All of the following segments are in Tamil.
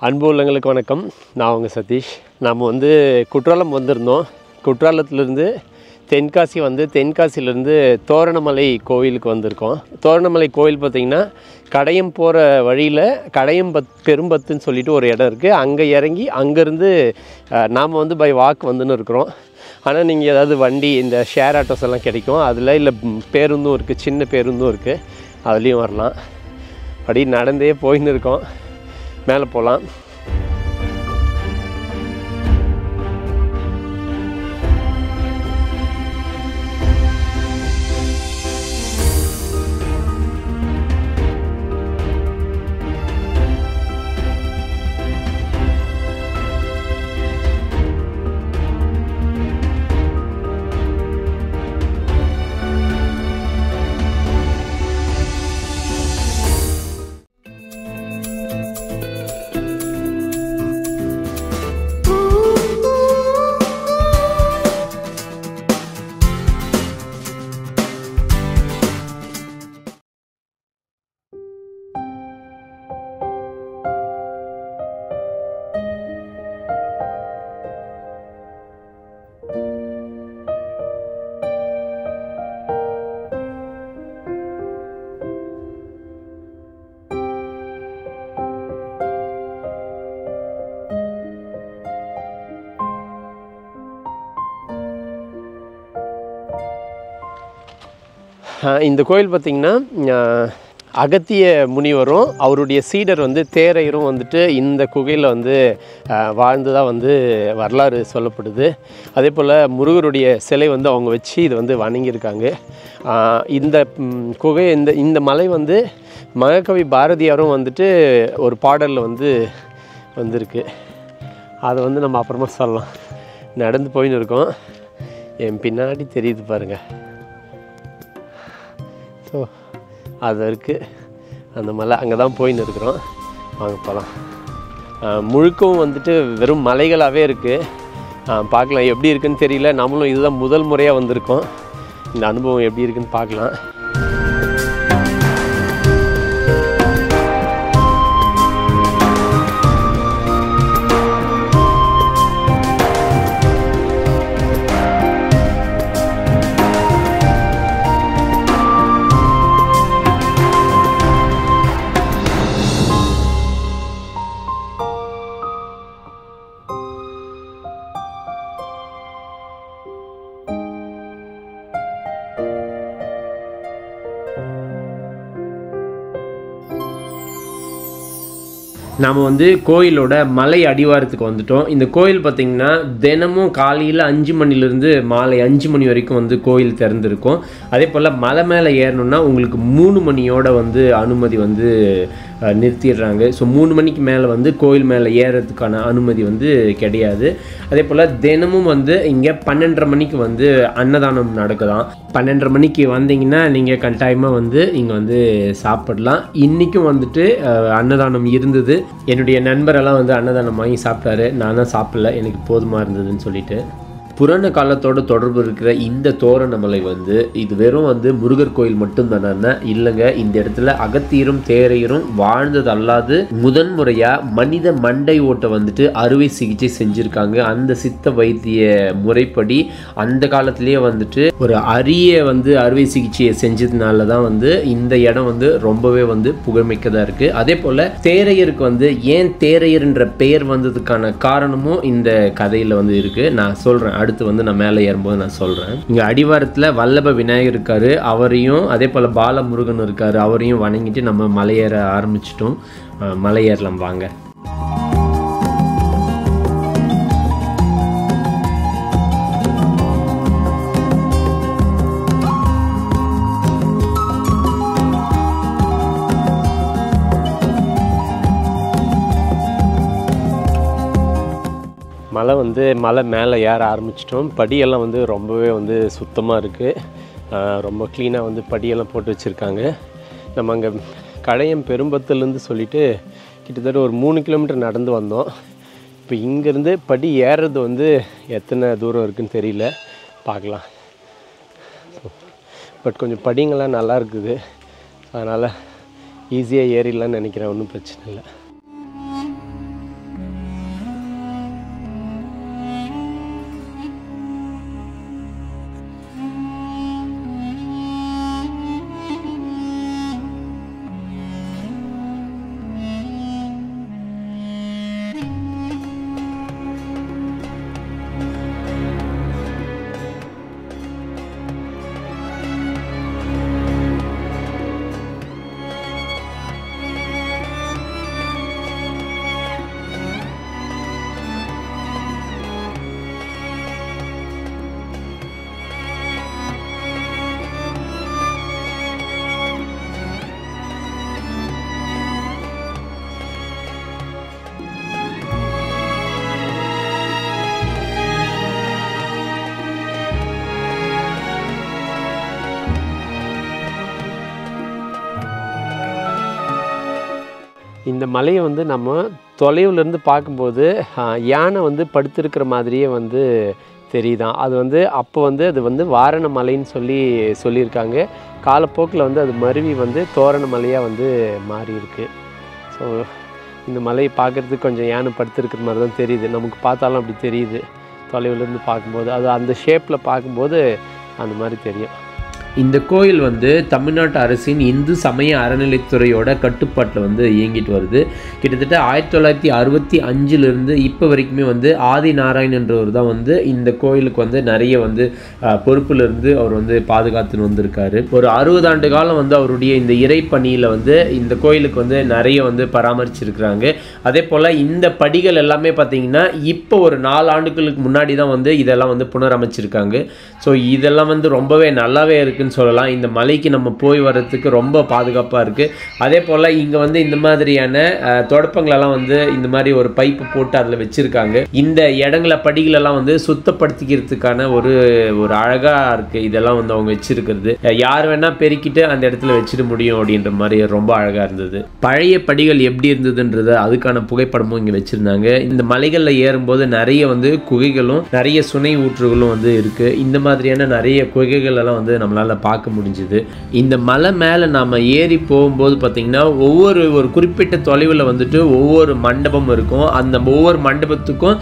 அன்பு உள்ளங்களுக்கு வணக்கம். நான் உங்கள் சதீஷ். நாம் குற்றாலம் வந்திருந்தோம். குற்றாலத்திலேருந்து தென்காசி தென்காசியிலேருந்து தோரணமலை கோவிலுக்கு வந்திருக்கோம். தோரணமலை கோவில் பார்த்திங்கன்னா கடையம் போகிற வழியில் கடையம் பெரும்பத்துன்னு சொல்லிட்டு ஒரு இடம் இருக்குது. அங்கே இறங்கி அங்கேருந்து நாம் பை வாக் வந்துன்னு இருக்கிறோம். ஆனால் நீங்கள் ஏதாவது வண்டி இந்த ஷேர் ஆட்டோஸ் எல்லாம் கிடைக்கும், அதில் இல்லை பேருந்தும் இருக்குது, சின்ன பேருந்தும் இருக்குது, அதுலேயும் வரலாம். அப்படி நடந்தே போயின்னு இருக்கோம். மேலே போகலாம். இந்த கோயில் பார்த்திங்கன்னா அகத்திய முனிவரும் அவருடைய சீடர் தேரையரும் இந்த குகையில் வாழ்ந்ததாக வரலாறு சொல்லப்படுது. அதே போல் முருகருடைய சிலை அவங்க வச்சு இது வணங்கியிருக்காங்க. இந்த குகை இந்த மலை மகாகவி பாரதியாரும் ஒரு பாடலில் வந்திருக்கு. அதை நம்ம அப்புறமா சொல்லலாம். நடந்து போயின்னு இருக்கோம். என் பின்னாடி தெரியுது பாருங்கள். ஸோ அது இருக்குது அந்த மலை. அங்கே தான் போயின்னு இருக்கிறோம். வாங்க போகலாம். முழுக்கவும் வெறும் மலைகளாகவே இருக்குது. பார்க்கலாம் எப்படி இருக்குதுன்னு தெரியல. நம்மளும் இதுதான் முதல் முறையாக வந்திருக்கோம். இந்த அனுபவம் எப்படி இருக்குதுன்னு பார்க்கலாம். நாம் கோயிலோட மலை அடிவாரத்துக்கு வந்துட்டோம். இந்த கோயில் பார்த்திங்கன்னா தினமும் காலையில் 5 மணிலேருந்து மாலை 5 மணி வரைக்கும் கோயில் திறந்துருக்கும். அதே போல் மலை மேலே ஏறணுன்னா உங்களுக்கு 3 மணியோட அனுமதி நிறுத்திடுறாங்க. ஸோ 3 மணிக்கு மேலே கோயில் மேலே ஏறதுக்கான அனுமதி கிடையாது. அதே போல் தினமும் இங்கே 12:30 மணிக்கு அன்னதானம் நடக்குதாம். 12:30 மணிக்கு வந்தீங்கன்னா நீங்கள் கட்டாயமாக இங்கே சாப்பிடலாம். இன்றைக்கும் அன்னதானம் இருந்தது. என்னுடைய நண்பரெல்லாம் அன்னதானம் வாங்கி சாப்பிட்டாரு. நான் தான் சாப்பிடல, எனக்கு போதுமாக இருந்ததுன்னு சொல்லிட்டு. புராண காலத்தோட தொடர்பு இருக்கிற இந்த தோரணமலை இது வெறும் முருகர் கோயில் மட்டும்தானே? இல்லைங்க. இந்த இடத்துல அகத்தியரும் தேரையரும் வாழ்ந்தது அல்லாது முதன்முறையா மனித மண்டை ஓட்டை அறுவை சிகிச்சை செஞ்சுருக்காங்க. அந்த சித்த வைத்திய முறைப்படி அந்த காலத்திலேயே ஒரு அரிய அறுவை சிகிச்சையை செஞ்சதுனால தான் இந்த இடம் ரொம்பவே புகழ்மிக்கதாக இருக்குது. அதே போல் தேரையருக்கு ஏன் தேரையர்ன்ற பெயர் வந்ததுக்கான காரணமும் இந்த கதையில் இருக்குது. நான் சொல்கிறேன். அடுத்து நான் மேலே ஏறும்போது நான் சொல்கிறேன். இங்கே அடிவாரத்தில் வல்லப விநாயகர் இருக்கார். அவரையும் அதே போல் பாலமுருகன் இருக்கார். அவரையும் வணங்கிட்டு நம்ம மலையேற ஆரம்பிச்சிட்டோம். மலையேறலாம் வாங்க. மலை மலை மேலே ஏற ஆரம்பிச்சிட்டோம். படியெல்லாம் ரொம்பவே சுத்தமாக இருக்குது. ரொம்ப க்ளீனாக படியெல்லாம் போட்டு வச்சுருக்காங்க. நம்ம அங்கே கடையம் பெரும்பத்துலேருந்து சொல்லிவிட்டு கிட்டத்தட்ட ஒரு 3 கிலோமீட்டர் நடந்து வந்தோம். இப்போ இங்கேருந்து படி ஏறுறது எத்தனை தூரம் இருக்குதுன்னு தெரியல, பார்க்கலாம். பட் கொஞ்சம் படிங்கள்லாம் நல்லா இருக்குது. அதனால் ஈஸியாக ஏறிடலான்னு நினைக்கிறேன். ஒன்றும் பிரச்சனை இல்லை. இந்த மலையை வந்து நம்ம தொலைவுலேருந்து பார்க்கும்போது யானை வந்து படுத்திருக்கிற மாதிரியே வந்து தெரியுதான். அது வந்து அப்போ வந்து அது வந்து வாரண மலைன்னு சொல்லியிருக்காங்க. காலப்போக்கில் வந்து அது மருவி வந்து தோரண மலையாக வந்து மாறி இருக்குது. ஸோ இந்த மலையை பார்க்குறதுக்கு கொஞ்சம் யானை படுத்திருக்கிற மாதிரி தான் தெரியுது. நமக்கு பார்த்தாலும் அப்படி தெரியுது தொலைவுலேருந்து பார்க்கும்போது. அது அந்த ஷேப்பில் பார்க்கும்போது அந்த மாதிரி தெரியும். இந்த கோயில் வந்து தமிழ்நாட்டு அரசின் இந்து சமய அறநிலைத்துறையோட கட்டுப்பாட்டில் வந்து இயங்கிட்டு வருது. கிட்டத்தட்ட 1965 இப்போ வரைக்குமே வந்து ஆதி நாராயணன்றவர் தான் வந்து இந்த கோயிலுக்கு வந்து நிறைய வந்து பொறுப்பிலிருந்து அவர் வந்து பாதுகாத்துன்னு வந்திருக்காரு. ஒரு 60 ஆண்டு காலம் வந்து அவருடைய இந்த இறைப்பணியில் வந்து இந்த கோயிலுக்கு வந்து நிறைய வந்து பராமரிச்சிருக்கிறாங்க. அதே போல் இந்த படிகள் எல்லாமே பார்த்திங்கன்னா இப்போ ஒரு 4 ஆண்டுகளுக்கு முன்னாடி தான் வந்து இதெல்லாம் வந்து புனரமைச்சிருக்காங்க. ஸோ இதெல்லாம் வந்து ரொம்பவே நல்லாவே இருக்குது சொல்லலாம். இந்த மலைக்கு நம்ம போய் வர்றதுக்கு ரொம்ப பாதுகாப்பாக இருக்குது. அதே போல் இங்கே வந்து இந்த மாதிரியான தொடப்பங்களெல்லாம் வந்து இந்த மாதிரி ஒரு பைப்பு போட்டு அதில் வச்சுருக்காங்க. இந்த இடங்களை படிகளெல்லாம் வந்து சுத்தப்படுத்திக்கிறதுக்கான ஒரு அழகாக இருக்குது. இதெல்லாம் வந்து அவங்க வச்சுருக்கிறது யார் வேணால் பெருக்கிட்டு அந்த இடத்துல வச்சுட முடியும் அப்படின்ற மாதிரி ரொம்ப அழகாக இருந்தது. பழைய படிகள் எப்படி இருந்ததுன்றது அதுக்கான புகைப்படமும் இங்கே வச்சுருந்தாங்க. இந்த மலைகளில் ஏறும்போது நிறைய வந்து குகைகளும் நிறைய சுனை ஊற்றுகளும் வந்து இருக்குது. இந்த மாதிரியான நிறைய குகைகள் எல்லாம் வந்து நம்மளால் பார்க்க முடிஞ்சுது. இந்த மலை மேலே நாம் ஏறி போகும்போது பார்த்திங்கன்னா ஒரு குறிப்பிட்ட தொலைவில் வந்துட்டு ஒவ்வொரு மண்டபம் இருக்கும். அந்த ஒவ்வொரு மண்டபத்துக்கும்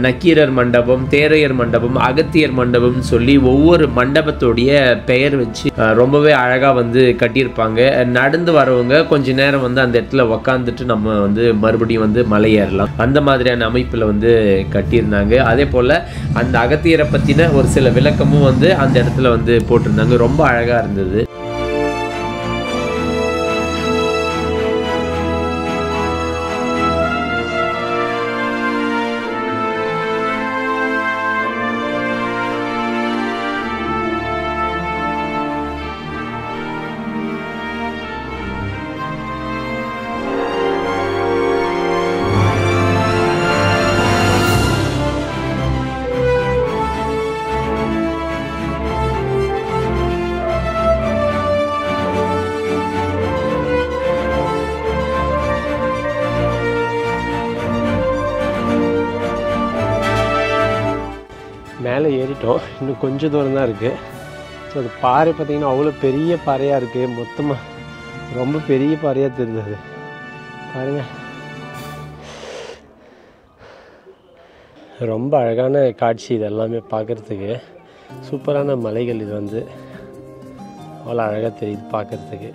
நக்கீரர் மண்டபம், தேரையர் மண்டபம், அகத்தியர் மண்டபம்னு சொல்லி ஒவ்வொரு மண்டபத்துடைய பெயர் வச்சு ரொம்பவே அழகாக வந்து கட்டியிருப்பாங்க. நடந்து வரவங்க கொஞ்ச நேரம் வந்து அந்த இடத்துல உக்காந்துட்டு நம்ம வந்து மறுபடியும் வந்து மலை ஏறலாம். அந்த மாதிரியான அமைப்பில் வந்து கட்டியிருந்தாங்க. அதே போல் அந்த அகத்தியரை பற்றின ஒரு சில விளக்கமும் வந்து அந்த இடத்துல வந்து போட்டிருந்தாங்க. ரொம்ப அழகாக இருந்தது. மேலே ஏறிட்டோம். இன்னும் கொஞ்சம் தூரம் தான் இருக்குது. ஸோ அது பாறை பார்த்திங்கன்னா அவ்வளோ பெரிய பாறையாக இருக்குது. மொத்தமாக ரொம்ப பெரிய பாறையாக தெரிஞ்சது பாருங்கள். ரொம்ப அழகான காட்சி இது எல்லாமே பார்க்குறதுக்கு. சூப்பரான மலைகள் இது வந்து அவ்வளோ அழகாக தெரியுது பார்க்குறதுக்கு.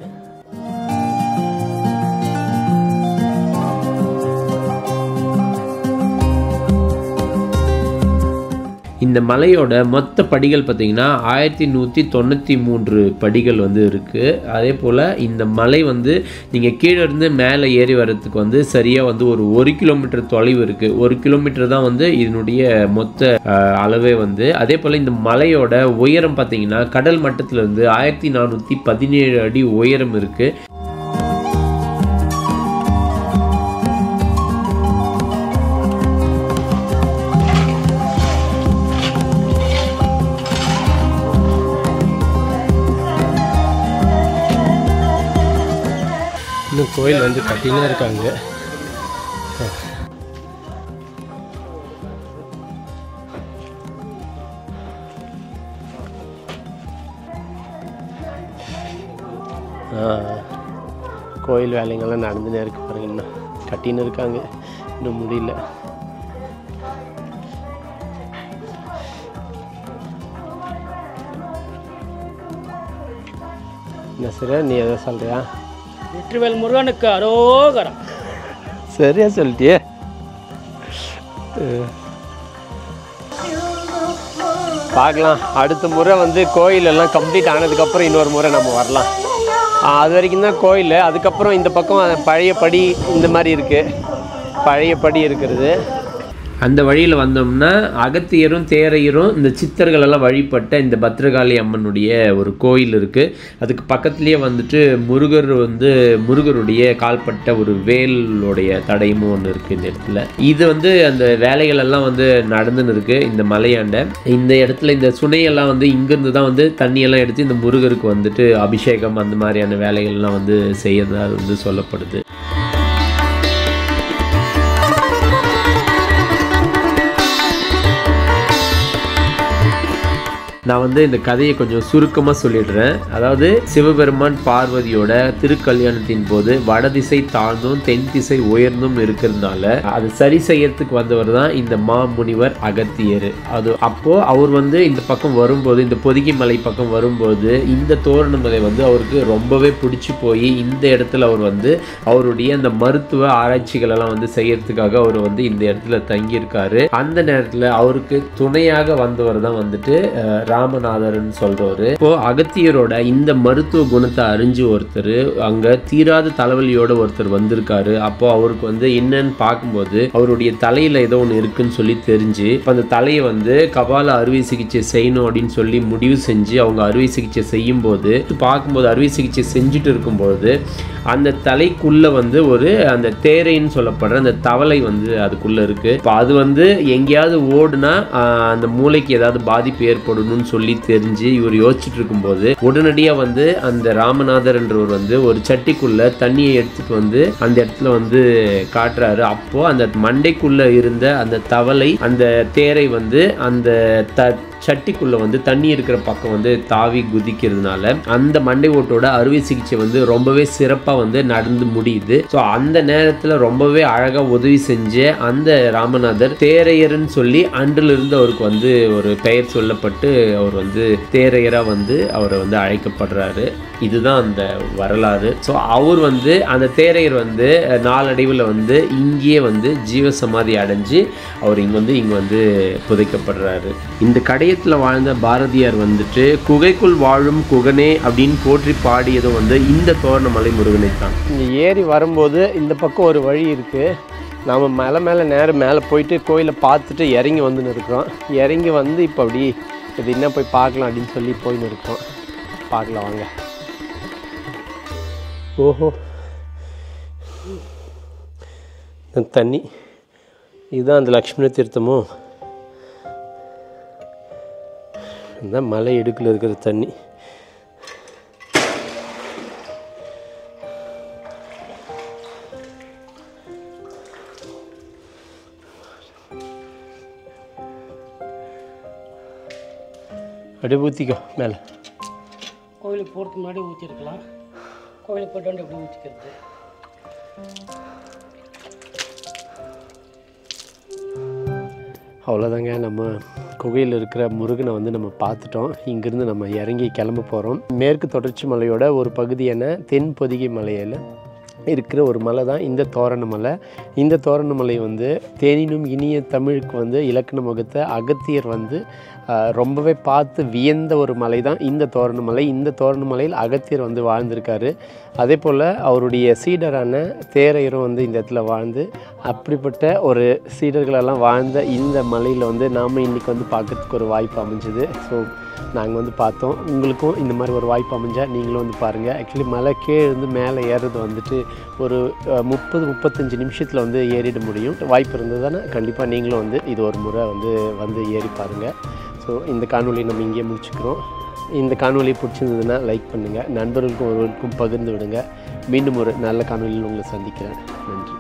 இந்த மலையோட மொத்த படிகள் பார்த்திங்கன்னா 1193 படிகள் வந்து இருக்குது. அதே போல் இந்த மலை வந்து நீங்கள் கீழே இருந்து மேலே ஏறி வர்றதுக்கு வந்து சரியாக வந்து ஒரு 1 கிலோமீட்டர் தொலைவு இருக்குது. 1 கிலோமீட்டர் தான் வந்து இதனுடைய மொத்த அளவே வந்து. அதே போல் இந்த மலையோட உயரம் பார்த்திங்கன்னா கடல் மட்டத்திலிருந்து 1417 அடி உயரம் இருக்குது. இன்னும் கோயில் வந்து கட்டினே இருக்காங்க. கோயில் வேலைங்கள்லாம் நடந்துனே இருக்கு பாருங்க. இன்னும் கட்டின்னு இருக்காங்க, இன்னும் முடியல. என்ன சரியா, நீ எதை சொல்றியா? வெற்றிவேல் முருகனுக்கு அரோகரம். சரியா சொல்லிட்டியே. பார்க்கலாம், அடுத்த முறை வந்து கோயிலெல்லாம் கம்ப்ளீட் ஆனதுக்கப்புறம் இன்னொரு முறை நம்ம வரலாம். அது வரைக்கும் தான் கோயில். அதுக்கப்புறம் இந்த பக்கம் பழைய படி இந்த மாதிரி இருக்குது, பழைய படி இருக்கிறது. அந்த வழியில் வந்தோம்னா அகத்தியரும் தேரையரும் இந்த சித்தர்களெல்லாம் வழிபட்ட இந்த பத்ரகாளி அம்மனுடைய ஒரு கோயில் இருக்குது. அதுக்கு பக்கத்துலேயே வந்துட்டு முருகருடைய கால்பட்ட ஒரு வேலுடைய தடயமும் ஒன்று இருக்குது இந்த இடத்துல. இது வந்து அந்த வேலைகளெல்லாம் வந்து நடந்துன்னு இருக்குது இந்த மலையாண்ட. இந்த இடத்துல இந்த சுனையெல்லாம் வந்து இங்கேருந்து தான் வந்து தண்ணியெல்லாம் எடுத்து இந்த முருகருக்கு வந்துட்டு அபிஷேகம் அந்த மாதிரியான வேலைகள்லாம் வந்து செய்யறதா வந்து சொல்லப்படுது. நான் வந்து இந்த கதையை கொஞ்சம் சுருக்கமாக சொல்லிடுறேன். அதாவது சிவபெருமான் பார்வதியோட திருக்கல்யாணத்தின் போது வடதிசை தாழ்ந்தும் தென் திசை உயர்ந்தும் இருக்கிறதுனால அது சரி செய்யறதுக்கு வந்தவர் தான் இந்த மாமுனிவர் அகத்தியர். அது அப்போ அவர் வந்து இந்த பக்கம் வரும்போது, இந்த பொதிகை மலை பக்கம் வரும்போது இந்த தோரணமலை வந்து அவருக்கு ரொம்பவே பிடிச்சி போய் இந்த இடத்துல அவர் வந்து அவருடைய அந்த மருத்துவ ஆராய்ச்சிகள் எல்லாம் வந்து செய்யறதுக்காக அவர் வந்து இந்த இடத்துல தங்கியிருக்காரு. அந்த நேரத்தில் அவருக்கு துணையாக வந்தவர் தான் வந்துட்டு ராமநாதர்னு சொல்றவர். இப்போ அகத்தியரோட இந்த மருத்துவ குணத்தை அறிஞ்சு ஒருத்தர் அங்க தீராத தலைவலியோட ஒருத்தர் வந்திருக்காரு. அப்போ அவருக்கு வந்து என்னன்னு பார்க்கும்போது அவருடைய தலையில ஏதோ ஒன்று இருக்குன்னு சொல்லி தெரிஞ்சு அந்த தலையை வந்து கபால அறுவை சிகிச்சை செய்யணும் அப்படின்னு சொல்லி முடிவு செஞ்சு அவங்க அறுவை சிகிச்சை செய்யும் போது பார்க்கும்போது அறுவை சிகிச்சை செஞ்சுட்டு இருக்கும்போது அந்த தலைக்குள்ள வந்து ஒரு அந்த தேரைன்னு சொல்லப்படுற அந்த தவளை வந்து அதுக்குள்ள இருக்கு. இப்போ அது வந்து எங்கேயாவது ஓடுனா அந்த மூளைக்கு ஏதாவது பாதிப்பு ஏற்படணும்னு சொல்லி தெரிஞ்சு இவர் யோசிச்சுட்டு இருக்கும்போது உடனடியாக வந்து அந்த ராமநாதர் என்றவர் வந்து ஒரு சட்டிக்குள்ள தண்ணியை எடுத்துட்டு வந்து அந்த இடத்துல வந்து காட்டுறாரு. அப்போ அந்த மண்டைக்குள்ள இருந்த அந்த தவளை அந்த தேரை வந்து அந்த சட்டிக்குள்ள வந்து தண்ணி இருக்கிற பக்கம் வந்து தாவி குதிக்கிறதுனால அந்த மண்டை ஓட்டோட அறுவை சிகிச்சை வந்து ரொம்பவே சிறப்பாக வந்து நடந்து முடியுது. ஸோ அந்த நேரத்தில் ரொம்பவே அழகாக உதவி செஞ்ச அந்த ராமநாதர் தேரையர்னு சொல்லி அன்றிலிருந்து அவருக்கு வந்து ஒரு பெயர் சொல்லப்பட்டு அவர் வந்து தேரையராக வந்து அவரை வந்து அழைக்கப்படுறாரு. இதுதான் அந்த வரலாறு. ஸோ அவர் வந்து அந்த தேரையர் வந்து நாளடைவில் வந்து இங்கேயே வந்து ஜீவசமாதி அடைஞ்சு அவர் இங்கே வந்து புதைக்கப்படுறாரு. இந்த கடையத்தில் வாழ்ந்த பாரதியார் வந்துட்டு குகைக்குள் வாழும் குகனே அப்படின்னு போற்றி பாடியதும் வந்து இந்த தோரணமலை முருகனை தான். இங்கே ஏறி வரும்போது இந்த பக்கம் ஒரு வழி இருக்குது. நாம் மேலே நேரம் மேலே போயிட்டு கோயிலை பார்த்துட்டு இறங்கி வந்துன்னு இருக்கிறோம். இறங்கி வந்து இப்போ அப்படி இது என்ன போய் பார்க்கலாம் அப்படின்னு சொல்லி போயின்னு இருக்கோம். பார்க்கலாம் வாங்க. ஓஹோ, தண்ணி இதுதான் அந்த லக்ஷ்மண தீர்த்தமோ, இந்த மலை இடுக்கில் இருக்கிற தண்ணி. அப்படியே ஊற்றிக்கோ மேலே. கோயிலுக்கு போகிறதுக்கு முன்னாடி ஊற்றிருக்கலாம். கோயிலுக்கு போய்ட்டு வந்து எப்படி ஊற்றிக்கிறது? அவ்வளோதாங்க, நம்ம குகையில் இருக்கிற முருகனை வந்து நம்ம பார்த்துட்டோம். இங்கேருந்து நம்ம இறங்கி கிளம்ப போகிறோம். மேற்கு தொடர்ச்சி மலையோட ஒரு பகுதியான தென் பொதிகை மலையில் இருக்கிற ஒரு மலை தான் இந்த தோரணமலை. இந்த தோரணமலை வந்து தேனினும் இனிய தமிழுக்கு வந்து இலக்கண முகத்தை அகத்தியர் வந்து ரொம்பவே பார்த்து வியந்த ஒரு மலை தான் இந்த தோரணமலை. இந்த தோரணமலையில் அகத்தியர் வந்து வாழ்ந்திருக்காரு. அதே போல் அவருடைய சீடரான தேரையரும் வந்து இந்த இடத்துல வாழ்ந்து அப்படிப்பட்ட ஒரு சீடர்களெல்லாம் வாழ்ந்த இந்த மலையில் வந்து நாம் இன்றைக்கி வந்து பார்க்குறதுக்கு ஒரு வாய்ப்பு அமைஞ்சுது. ஸோ நாங்கள் வந்து பார்த்தோம். உங்களுக்கும் இந்த மாதிரி ஒரு வாய்ப்பு அமைஞ்சால் நீங்களும் வந்து பாருங்கள். ஆக்சுவலி மலை கீழே இருந்து மேலே ஏறுறது வந்துட்டு ஒரு 30-35 நிமிஷத்தில் வந்து ஏறிட முடியும். வாய்ப்பு இருந்ததுன்னா கண்டிப்பாக நீங்களும் வந்து இது ஒரு முறை வந்து ஏறி பாருங்கள். ஸோ இந்த காணொலியை நம்ம இங்கேயே முடிச்சுக்கிறோம். இந்த காணொலியை பிடிச்சிருந்ததுன்னா லைக் பண்ணுங்கள், நண்பர்களுக்கும் ஒருவருக்கும் பகிர்ந்து விடுங்க. மீண்டும் ஒரு நல்ல காணொலியில் உங்களை சந்திக்கிறேன். நன்றி.